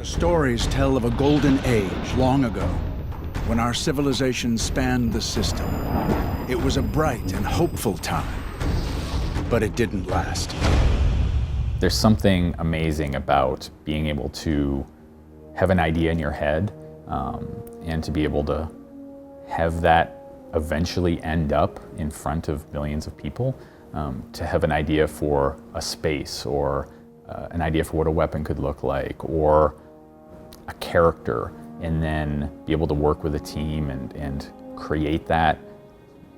Stories tell of a golden age long ago, when our civilization spanned the system. It was a bright and hopeful time, but it didn't last. There's something amazing about being able to have an idea in your head and to be able to have that eventually end up in front of millions of people, to have an idea for a space or an idea for what a weapon could look like or a character, and then be able to work with a team and create that,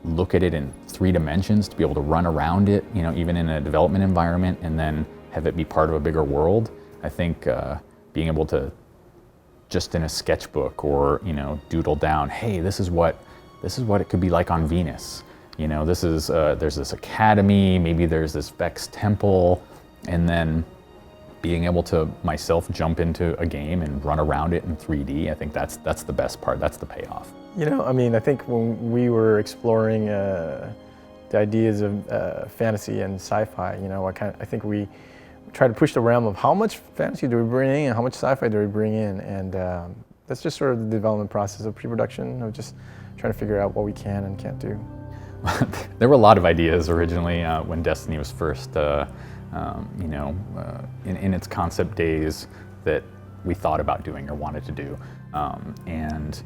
look at it in 3 dimensions, to be able to run around it, you know, even in a development environment, and then have it be part of a bigger world. I think being able to just in a sketchbook or, you know, doodle down, hey, this is what it could be like on Venus. You know, this is there's this academy, maybe there's this Vex temple, and then being able to myself jump into a game and run around it in 3D, I think that's the best part. That's the payoff. You know, I mean, I think when we were exploring the ideas of fantasy and sci-fi, you know, I think we try to push the realm of how much fantasy do we bring in and how much sci-fi do we bring in, and that's just sort of the development process of pre-production, of just trying to figure out what we can and can't do. There were a lot of ideas originally when Destiny was first, in its concept days, that we thought about doing or wanted to do, and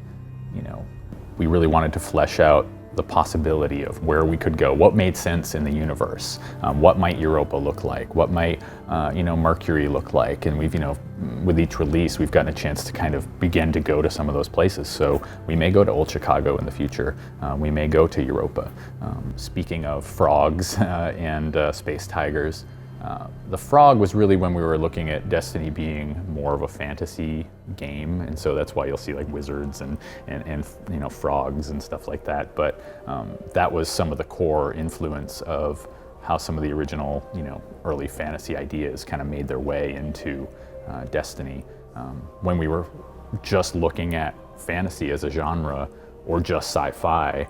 you know, we really wanted to flesh out the possibility of where we could go, what made sense in the universe, what might Europa look like, what might Mercury look like, and we've, you know, with each release we've gotten a chance to kind of begin to go to some of those places. So we may go to Old Chicago in the future, we may go to Europa. Speaking of frogs and space tigers, the frog was really when we were looking at Destiny being more of a fantasy game, and so that's why you'll see like wizards and you know, frogs and stuff like that. But that was some of the core influence of how some of the original, you know, early fantasy ideas kind of made their way into Destiny. When we were just looking at fantasy as a genre or just sci-fi,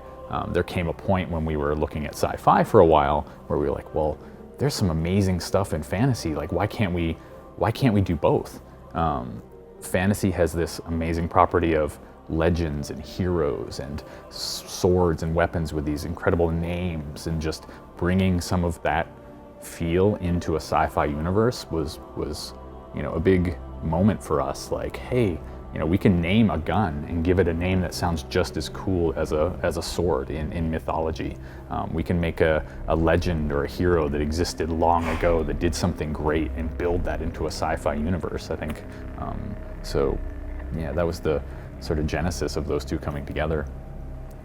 there came a point when we were looking at sci-fi for a while where we were like, well, there's some amazing stuff in fantasy. Like, why can't we do both? Fantasy has this amazing property of legends and heroes and swords and weapons with these incredible names, and just bringing some of that feel into a sci-fi universe was you know, a big moment for us. Like, hey, you know, we can name a gun and give it a name that sounds just as cool as a sword in mythology. We can make a legend or a hero that existed long ago that did something great and build that into a sci-fi universe, I think. So yeah, that was the sort of genesis of those two coming together.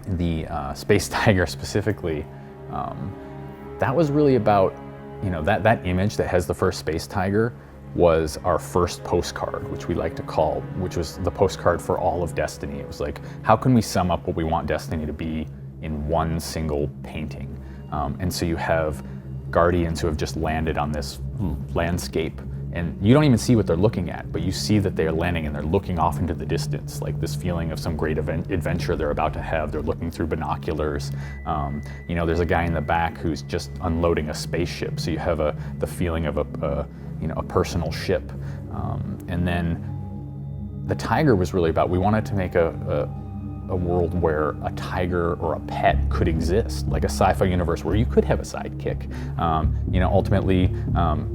The Space Tiger specifically, that was really about, you know, that image that has the first Space Tiger was our first postcard, which we like to call, which was the postcard for all of Destiny. It was like, how can we sum up what we want Destiny to be in one single painting? And so you have Guardians who have just landed on this landscape, and you don't even see what they're looking at, but you see that they're landing and they're looking off into the distance, like this feeling of some great adventure they're about to have. They're looking through binoculars. You know, there's a guy in the back who's just unloading a spaceship, so you have the feeling of a personal ship. And then the tiger was really about, we wanted to make a world where a tiger or a pet could exist, like a sci-fi universe where you could have a sidekick. You know, ultimately,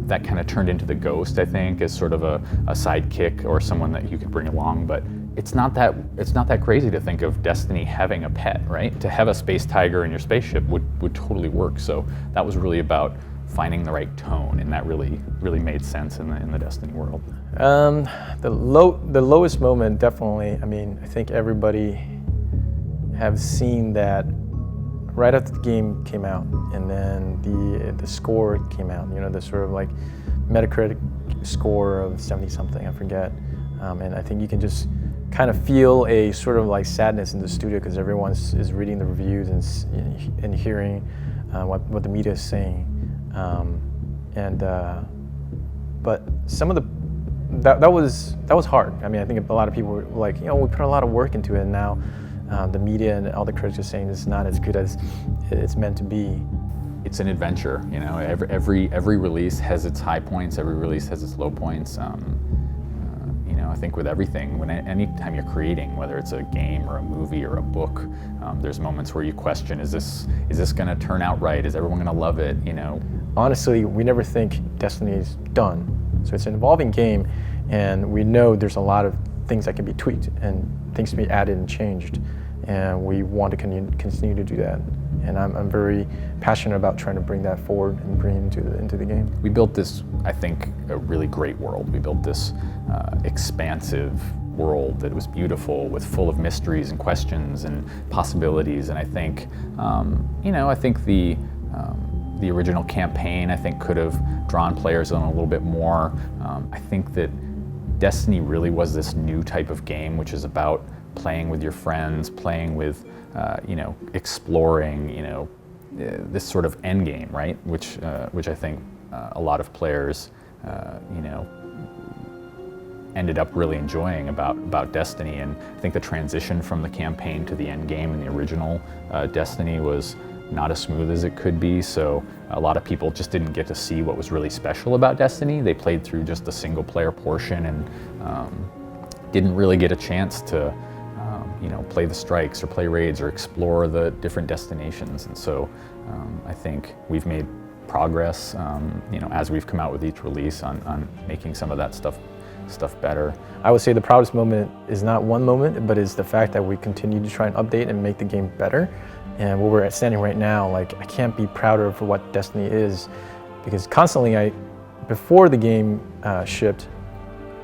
that kind of turned into the Ghost, I think, as sort of a sidekick or someone that you could bring along. But it's not that crazy to think of Destiny having a pet, right? To have a space tiger in your spaceship would totally work. So that was really about finding the right tone, and that really made sense in the Destiny world. The lowest moment, definitely. I mean, I think everybody have seen that right after the game came out, and then the score came out. You know, the sort of like Metacritic score of 70 something, I forget. And I think you can just kind of feel a sort of like sadness in the studio because everyone is reading the reviews and hearing what the media is saying. But some of that was hard. I mean, I think a lot of people were like, you know, we put a lot of work into it, and now the media and all the critics are saying it's not as good as it's meant to be. It's an adventure, you know. Every release has its high points. Every release has its low points. You know, I think with everything, anytime you're creating, whether it's a game or a movie or a book, there's moments where you question, is this going to turn out right? Is everyone going to love it? Honestly, we never think Destiny is done. So it's an evolving game, and we know there's a lot of things that can be tweaked and things to be added and changed, and we want to continue to do that. And I'm very passionate about trying to bring that forward and bring it into the game. We built this, I think, a really great world. We built this expansive world that was beautiful, full of mysteries and questions and possibilities. And I think, I think the original campaign, I think, could have drawn players in a little bit more. I think that Destiny really was this new type of game, which is about playing with your friends, playing with, exploring, this sort of end game, right? Which I think a lot of players, ended up really enjoying about Destiny. And I think the transition from the campaign to the end game in the original Destiny was not as smooth as it could be. So a lot of people just didn't get to see what was really special about Destiny. They played through just the single player portion and didn't really get a chance to play the strikes or play raids or explore the different destinations. And so I think we've made progress, as we've come out with each release on making some of that stuff better. I would say the proudest moment is not one moment, but is the fact that we continue to try and update and make the game better. And where we're standing right now, I can't be prouder of what Destiny is, because constantly before the game shipped,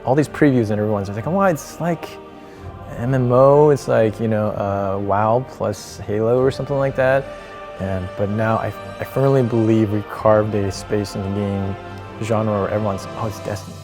all these previews and everyone's like, oh, it's like MMO, it's like, WoW plus Halo or something like that. But now I firmly believe we carved a space in the game genre where everyone's, oh, it's Destiny.